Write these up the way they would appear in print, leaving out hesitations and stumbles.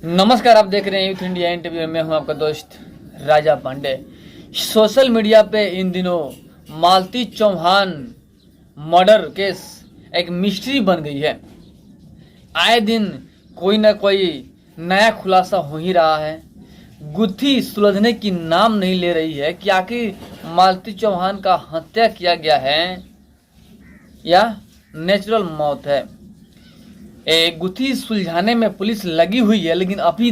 नमस्कार, आप देख रहे हैं यूथ इंडिया इंटरव्यू में हूं आपका दोस्त राजा पांडे। सोशल मीडिया पे इन दिनों मालती चौहान मर्डर केस एक मिस्ट्री बन गई है। आए दिन कोई ना कोई नया खुलासा हो ही रहा है। गुत्थी सुलझने की नाम नहीं ले रही है कि आखिर मालती चौहान का हत्या किया गया है या नेचुरल मौत है। गुत्थी सुलझाने में पुलिस लगी हुई है, लेकिन अभी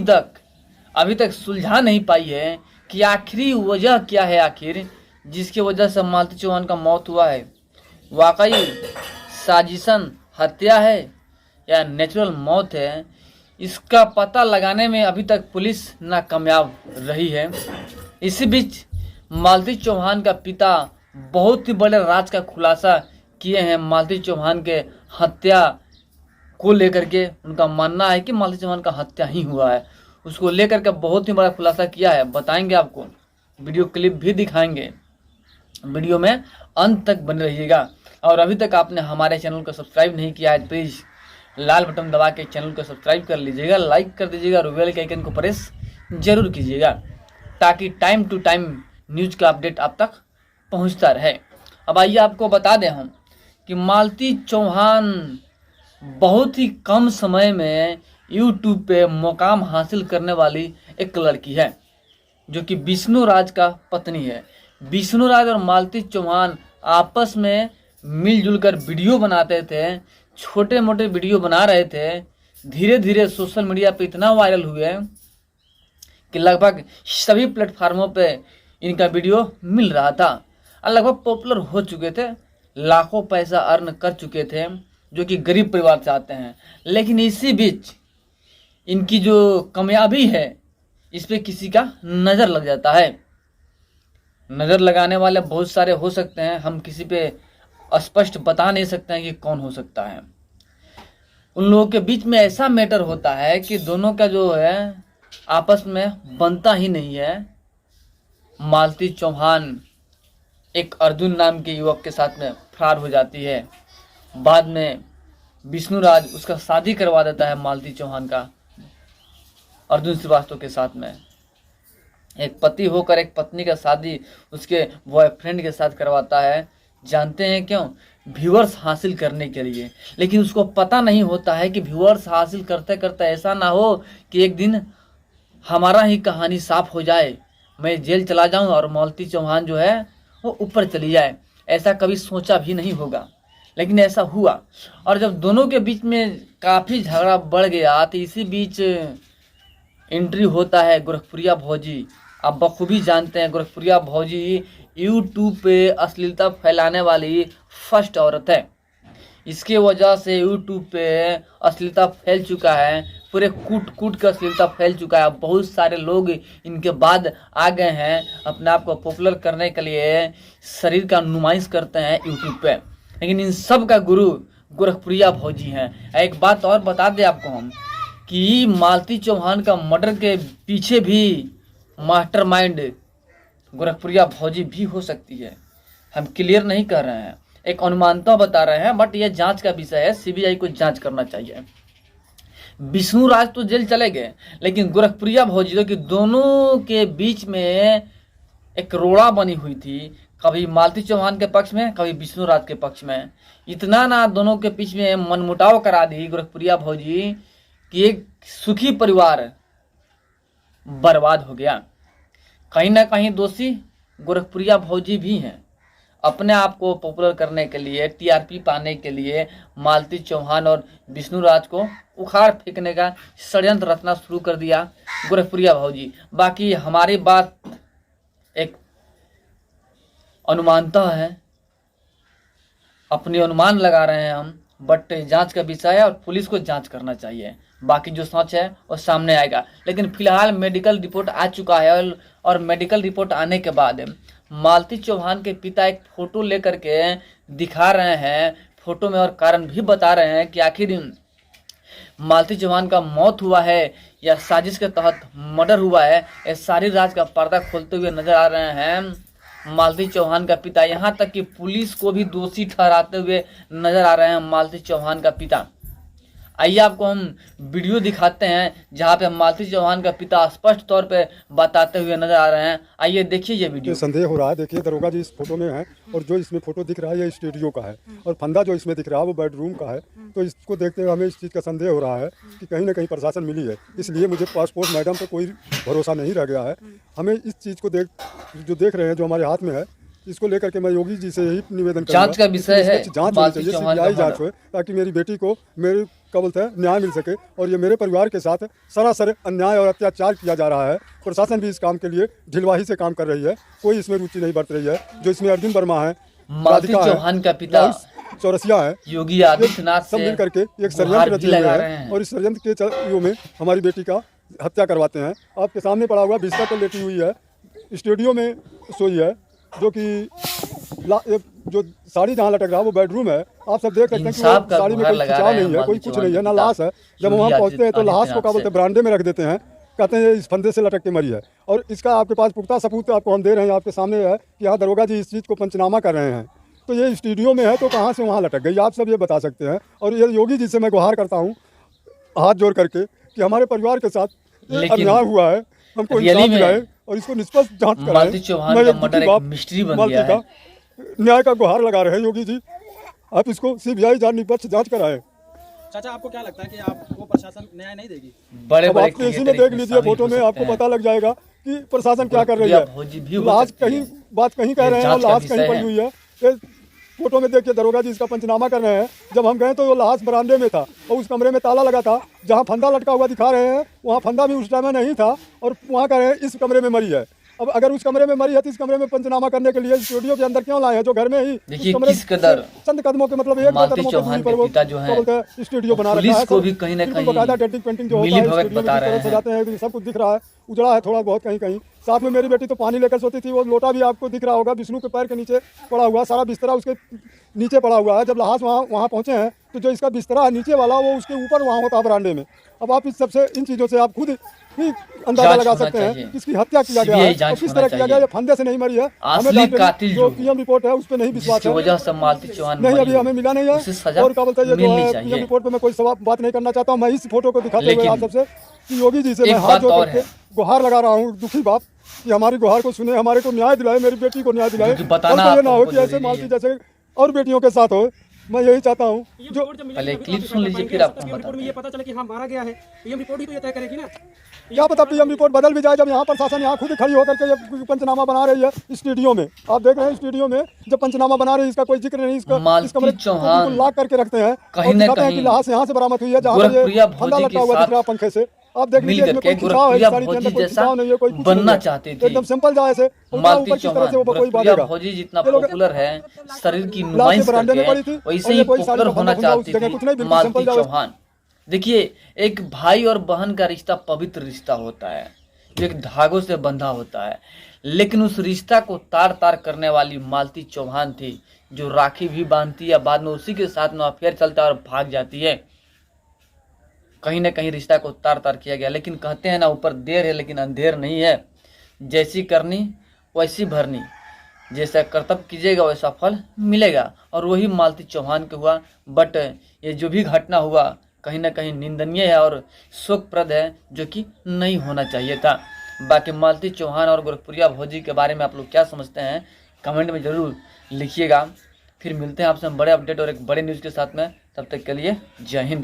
तक सुलझा नहीं पाई है कि आखिरी वजह क्या है, आखिर जिसकी वजह से मालती चौहान का मौत हुआ है। वाकई साजिशन हत्या है या नेचुरल मौत है, इसका पता लगाने में अभी तक पुलिस नाकामयाब रही है। इसी बीच मालती चौहान का पिता बहुत ही बड़े राज का खुलासा किए हैं। मालती चौहान के हत्या को लेकर के उनका मानना है कि मालती चौहान का हत्या ही हुआ है। उसको लेकर के बहुत ही बड़ा खुलासा किया है, बताएंगे आपको, वीडियो क्लिप भी दिखाएंगे। वीडियो में अंत तक बने रहिएगा। और अभी तक आपने हमारे चैनल को सब्सक्राइब नहीं किया है, प्लीज़ लाल बटन दबा के चैनल को सब्सक्राइब कर लीजिएगा, लाइक कर दीजिएगा और बेल के आइकन को प्रेस जरूर कीजिएगा, ताकि टाइम टू टाइम न्यूज का अपडेट आप तक पहुँचता रहे। अब आइए आपको बता दें हम कि मालती चौहान बहुत ही कम समय में यूट्यूब पे मुकाम हासिल करने वाली एक लड़की है, जो कि विष्णु राज का पत्नी है। विष्णु राज और मालती चौहान आपस में मिलजुल कर वीडियो बनाते थे, छोटे मोटे वीडियो बना रहे थे। धीरे धीरे सोशल मीडिया पे इतना वायरल हुए कि लगभग सभी प्लेटफार्मों पे इनका वीडियो मिल रहा था और लगभग पॉपुलर हो चुके थे, लाखों पैसा अर्न कर चुके थे, जो कि गरीब परिवार से आते हैं। लेकिन इसी बीच इनकी जो कामयाबी है, इस पे किसी का नज़र लग जाता है। नज़र लगाने वाले बहुत सारे हो सकते हैं, हम किसी पे स्पष्ट बता नहीं सकते हैं कि कौन हो सकता है। उन लोगों के बीच में ऐसा मैटर होता है कि दोनों का जो है आपस में बनता ही नहीं है। मालती चौहान एक अर्जुन नाम के युवक के साथ में फरार हो जाती है। बाद में विष्णु राज उसका शादी करवा देता है मालती चौहान का अर्जुन श्रीवास्तव के साथ में। एक पति होकर एक पत्नी का शादी उसके बॉयफ्रेंड के साथ करवाता है। जानते हैं क्यों? व्यूअर्स हासिल करने के लिए। लेकिन उसको पता नहीं होता है कि व्यूअर्स हासिल करते करते ऐसा ना हो कि एक दिन हमारा ही कहानी साफ हो जाए, मैं जेल चला जाऊं और मालती चौहान जो है वो ऊपर चली जाए। ऐसा कभी सोचा भी नहीं होगा, लेकिन ऐसा हुआ। और जब दोनों के बीच में काफ़ी झगड़ा बढ़ गया, तो इसी बीच एंट्री होता है गोरखपुरिया भौजी। आप बखूबी जानते हैं गोरखपुरिया भौजी यूट्यूब पे अश्लीलता फैलाने वाली फर्स्ट औरत है। इसके वजह से यूट्यूब पे अश्लीलता फैल चुका है, पूरे कूट के अश्लीलता फैल चुका है। बहुत सारे लोग इनके बाद आ गए हैं, अपने आप को पॉपुलर करने के लिए शरीर का नुमाइश करते हैं यूट्यूब पे। लेकिन इन सब का गुरु गोरखपुरिया भौजी हैं। एक बात और बता दें आपको हम कि मालती चौहान का मर्डर के पीछे भी मास्टरमाइंड गोरखपुरिया भौजी भी हो सकती है। हम क्लियर नहीं कर रहे हैं, एक अनुमानता बता रहे हैं, बट यह जांच का विषय है, सीबीआई को जांच करना चाहिए। विष्णु राज तो जेल चले गए, लेकिन गोरखपुरिया भौजी जो कि दोनों के बीच में एक रोड़ा बनी हुई थी, कभी मालती चौहान के पक्ष में, कभी विष्णु राज के पक्ष में। इतना ना दोनों के बीच में मनमुटाव करा दी गोरखपुरिया भौजी कि एक सुखी परिवार बर्बाद हो गया। कहीं ना कहीं दोषी गोरखपुरिया भौजी भी हैं। अपने आप को पॉपुलर करने के लिए, टीआरपी पाने के लिए मालती चौहान और विष्णु राज को उखाड़ फेंकने का षड्यंत्र रचना शुरू कर दिया गोरखपुरिया भौजी। बाकी हमारी बात एक अनुमानता है, अपने अनुमान लगा रहे हैं हम, बट जांच का विषय है और पुलिस को जांच करना चाहिए। बाकी जो सच है वो सामने आएगा। लेकिन फिलहाल मेडिकल रिपोर्ट आ चुका है और मेडिकल रिपोर्ट आने के बाद मालती चौहान के पिता एक फोटो लेकर के दिखा रहे हैं। फोटो में और कारण भी बता रहे हैं कि आखिर मालती चौहान का मौत हुआ है या साजिश के तहत मर्डर हुआ है। ये सारी राज का पर्दा खोलते हुए नजर आ रहे हैं मालती चौहान का पिता। यहाँ तक कि पुलिस को भी दोषी ठहराते हुए नजर आ रहे हैं मालती चौहान का पिता। आइए आपको हम वीडियो दिखाते हैं जहां पे मालती चौहान का पिता स्पष्ट तौर पे बताते हुए नजर आ रहे हैं। आइए देखिए ये वीडियो। संदेह हो रहा है, देखिए दरोगा जी इस फोटो में है और जो इसमें फोटो दिख रहा है ये स्टूडियो का है और फंदा जो इसमें दिख रहा है वो बेडरूम का है। तो इसको देखते हुए हमें इस चीज़ का संदेह हो रहा है कि कहीं ना कहीं प्रशासन मिली है, इसलिए मुझे पासपोर्ट मैडम पर कोई भरोसा नहीं रह गया है। हमें इस चीज़ को देख रहे हैं जो हमारे हाथ में है, इसको लेकर के मैं योगी जी से यही निवेदन करूंगा, जांच का विषय है, जांच होनी चाहिए, सीबीआई जांच हो, ताकि मेरी बेटी को मेरे क्या बोलते हैं न्याय मिल सके। और ये मेरे परिवार के साथ सरासर अन्याय और अत्याचार किया जा रहा है। प्रशासन भी इस काम के लिए ढिलवाही से काम कर रही है, कोई इसमें रुचि नहीं बरत रही है। जो इसमें अर्जुन वर्मा है, मालती चौहान का पिता चौरसिया है, योगी आदित्यनाथ सब मिल करके एक षड्यंत्र रचे हुए हैं और इस षड्यंत्र के में हमारी बेटी का हत्या करवाते हैं। आपके सामने पड़ा हुआ बिस्तर पर लेटी हुई है, स्टूडियो में सोई है, जो कि जो साड़ी जहाँ लटक रहा है वो बेडरूम है। आप सब देख सकते हैं कि वो साड़ी में कोई खिंचाव नहीं है, कोई कुछ नहीं है, ना लाश है। जब वहाँ पहुँचते हैं तो लाश को क्या बोलते हैं बरामदे में रख देते हैं, कहते हैं इस फंदे से लटक के मरी है। और इसका आपके पास पुख्ता सबूत आपको हम दे रहे हैं, आपके सामने है कि यहाँ दरोगा जी इस चीज़ को पंचनामा कर रहे हैं। तो ये स्टूडियो में है तो कहाँ से वहाँ लटक गई, आप सब ये बता सकते हैं। और ये योगी जी से मैं गुहार करता हूँ हाथ जोड़ करके कि हमारे परिवार के साथ अन्याय हुआ है, हमको इंसाफ दिलाए और इसको निष्पक्ष जांच कराएं। मालती चौहान का मर्डर एक मिस्ट्री बन गया है। न्याय का गुहार लगा रहे हैं योगी जी, आप इसको सीबीआई निष्पक्ष जांच कराएं। चाचा आपको क्या लगता है कि आपको प्रशासन न्याय नहीं देगी? बड़े अब आप इसी में देख लीजिए, फोटो में आपको पता लग जाएगा कि प्रशासन क्या कर रही है। लाश कहीं बात कहीं कह रहे हैं और लाश कहीं पड़ी हुई है। फोटो में देखिए दरोगा जी इसका पंचनामा कर रहे हैं। जब हम गए तो वो लाश बरामदे में था और उस कमरे में ताला लगा था। जहाँ फंदा लटका हुआ दिखा रहे हैं वहाँ फंदा भी उस टाइम में नहीं था और वहाँ कह रहे हैं इस कमरे में मरी है। अब अगर उस कमरे में मरी है तो इस कमरे में पंचनामा करने के लिए स्टूडियो के अंदर क्यों लाए हैं, जो घर में ही देखिए किस कदर चंद कदमों के मतलब एक मालती चौहान के पिता जो है स्टूडियो बना रखा है। पुलिस को भी कहीं ना कहीं बकायदा डेटिंग पेंटिंग जो होता है स्टूडियो में सजाते हैं, सब कुछ दिख रहा है, उजड़ा है थोड़ा बहुत कहीं कहीं। साथ में मेरी बेटी तो पानी लेकर सोती थी, वो लोटा भी आपको दिख रहा होगा विष्णु के पैर के नीचे पड़ा हुआ, सारा बिस्तरा उसके नीचे पड़ा हुआ है। जब लाश वहाँ पहुँचे हैं तो जो इसका बिस्तरा है नीचे वाला वो उसके ऊपर वहाँ होता है बरामदे में। अब आप इस सबसे इन चीज़ों से आप खुद ही अंदाजा लगा सकते हैं कि किसकी हत्या किया गया है और किस तरह किया गया है। फंदे से नहीं मरी है, हमें जो पीएम रिपोर्ट है उस पर नहीं विश्वास है, नहीं अभी हमें मिला नहीं है। और क्या बोलते हैं पीएम रिपोर्ट पर मैं कोई बात नहीं करना चाहता हूँ। मैं इस फोटो को दिखाते हुए आप सबसे कि योगी जी से मैं हाथ जोड़ करके गुहार लगा रहा हूँ, दुखी बाप, कि हमारी गुहार को सुने, हमारे को न्याय दिलाए, मेरी बेटी को न्याय दिलाए। और ये ना हो कि ऐसे मालती जैसे और बेटियों के साथ हो, मैं यही चाहता हूँ। जो पहले क्लिप सुन लीजिए फिर आपको रिपोर्ट में ये पता चला कि हाँ मारा गया है, पीएम रिपोर्ट ही तो ये तय करेगी ना। क्या पता पीएम रिपोर्ट बदल भी जाए। जब यहाँ प्रशासन यहाँ खुद खड़ी होकर के ये पंचनामा बना रही है स्टूडियो में, आप देख रहे हैं स्टूडियो में जब पंचनामा बना रही है, इसका कोई जिक्र नहीं, इस कमरे को लॉक करके रखते हैं कहीं ना कहीं कि लाश यहाँ से बरामद हुई है जहाँ फंदा लटका हुआ दिख रहा पंखे से। आप देख लीजिए इसमें कोई खिंचाव है, साड़ी के अंदर कोई खिंचाव नहीं है, कोई कुछ बनना चाहते थे एकदम सिंपल जाए से मालती चौहान भोजी जितना पॉपुलर है, शरीर की नुमाइश करके वैसे ही पॉपुलर होना चाहती थी मालती चौहान। देखिए एक भाई और बहन का रिश्ता पवित्र रिश्ता होता है, जो एक धागों से बंधा होता है, लेकिन उस रिश्ता को तार तार करने वाली मालती चौहान थी, जो राखी भी बांधती है, बाद में उसी के साथ में अफेयर चलता है और भाग जाती है। कहीं ना कहीं रिश्ता को तार तार किया गया। लेकिन कहते हैं ना, ऊपर देर है लेकिन अंधेर नहीं है। जैसी करनी वैसी भरनी, जैसा कर्तव्य कीजिएगा वैसा फल मिलेगा, और वही मालती चौहान के हुआ। बट ये जो भी घटना हुआ कहीं ना कहीं निंदनीय है और शोकप्रद है, जो कि नहीं होना चाहिए था। बाकी मालती चौहान और गोरखपुरिया भोजी के बारे में आप लोग क्या समझते हैं, कमेंट में ज़रूर लिखिएगा। फिर मिलते हैं आपसे बड़े अपडेट और एक बड़े न्यूज़ के साथ में, तब तक के लिए जय हिंद।